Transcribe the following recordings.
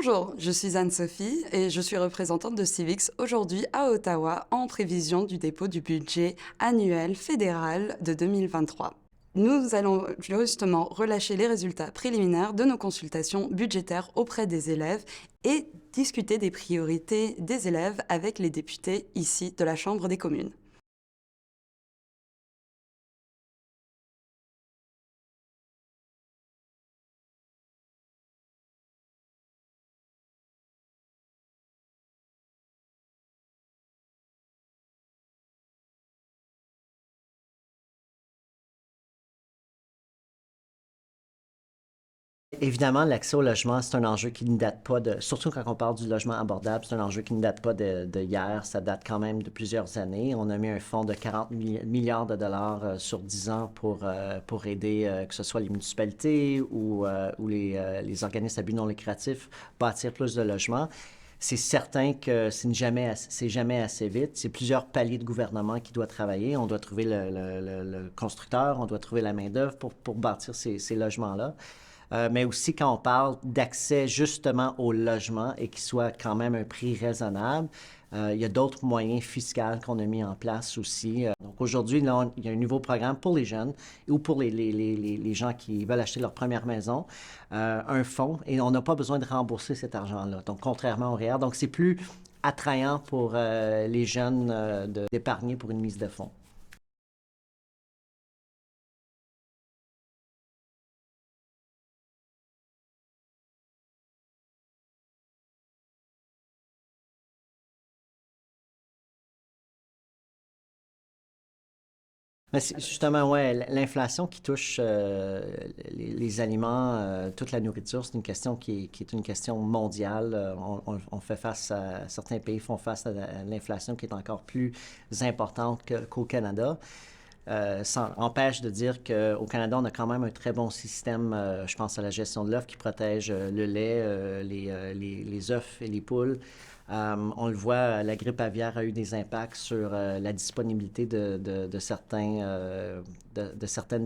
Bonjour, je suis Anne-Sophie et je suis représentante de Civics aujourd'hui à Ottawa en prévision du dépôt du budget annuel fédéral de 2023. Nous allons justement relâcher les résultats préliminaires de nos consultations budgétaires auprès des élèves et discuter des priorités des élèves avec les députés ici de la Chambre des communes. Évidemment, l'accès au logement, c'est un enjeu qui ne date pas de, surtout quand on parle du logement abordable, c'est un enjeu qui ne date pas de hier, ça date quand même de plusieurs années. On a mis un fonds de 40 milliards de dollars sur 10 ans pour aider que ce soit les municipalités ou les organismes à but non lucratif bâtir plus de logements. C'est certain que c'est jamais assez vite. C'est plusieurs paliers de gouvernement qui doivent travailler. On doit trouver le constructeur, on doit trouver la main-d'œuvre pour bâtir ces logements-là. Mais aussi quand on parle d'accès justement au logement et qu'il soit quand même un prix raisonnable, il y a d'autres moyens fiscaux qu'on a mis en place aussi. Donc aujourd'hui, là, il y a un nouveau programme pour les jeunes ou pour les gens qui veulent acheter leur première maison, un fonds, et on n'a pas besoin de rembourser cet argent-là. Donc contrairement au REER, donc c'est plus attrayant pour les jeunes d'épargner pour une mise de fonds. Mais c'est justement, ouais, l'inflation qui touche les aliments, toute la nourriture, c'est une question qui est une question mondiale. On fait face à, certains pays font face à l'inflation qui est encore plus importante qu'au Canada. Ça empêche de dire qu'au Canada, on a quand même un très bon système, je pense à la gestion de l'œuf qui protège le lait, les œufs et les poules. On le voit, la grippe aviaire a eu des impacts sur la disponibilité de certaines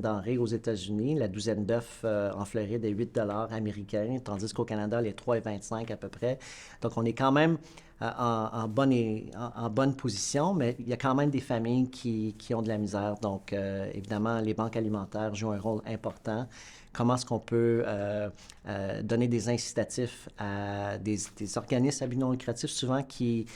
denrées aux États-Unis. La douzaine d'œufs en Floride est 8 dollars américains, tandis qu'au Canada, elle est 3,25 à peu près. Donc, on est quand même en bonne position, mais il y a quand même des familles qui ont de la misère. Donc, évidemment, les banques alimentaires jouent un rôle important. Comment est-ce qu'on peut donner des incitatifs à des organismes à but non lucratif, souvent qui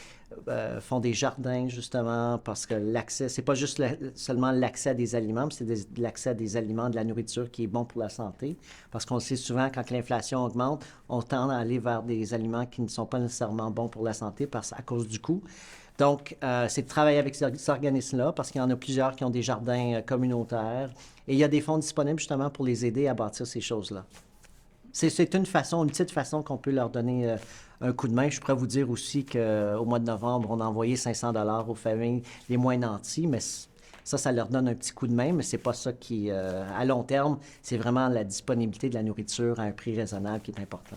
font des jardins, justement, parce que l'accès, c'est pas juste seulement l'accès à des aliments, mais c'est l'accès à des aliments, de la nourriture qui est bon pour la santé. Parce qu'on le sait souvent, quand l'inflation augmente, on tend à aller vers des aliments qui ne sont pas nécessairement bons pour la santé à cause du coût. Donc, c'est de travailler avec ces organismes-là parce qu'il y en a plusieurs qui ont des jardins communautaires et il y a des fonds disponibles justement pour les aider à bâtir ces choses-là. C'est une façon, une petite façon qu'on peut leur donner un coup de main. Je pourrais vous dire aussi qu'au mois de novembre, on a envoyé 500 dollars aux familles les moins nantis, mais ça leur donne un petit coup de main, mais c'est pas ça qui, à long terme, c'est vraiment la disponibilité de la nourriture à un prix raisonnable qui est important.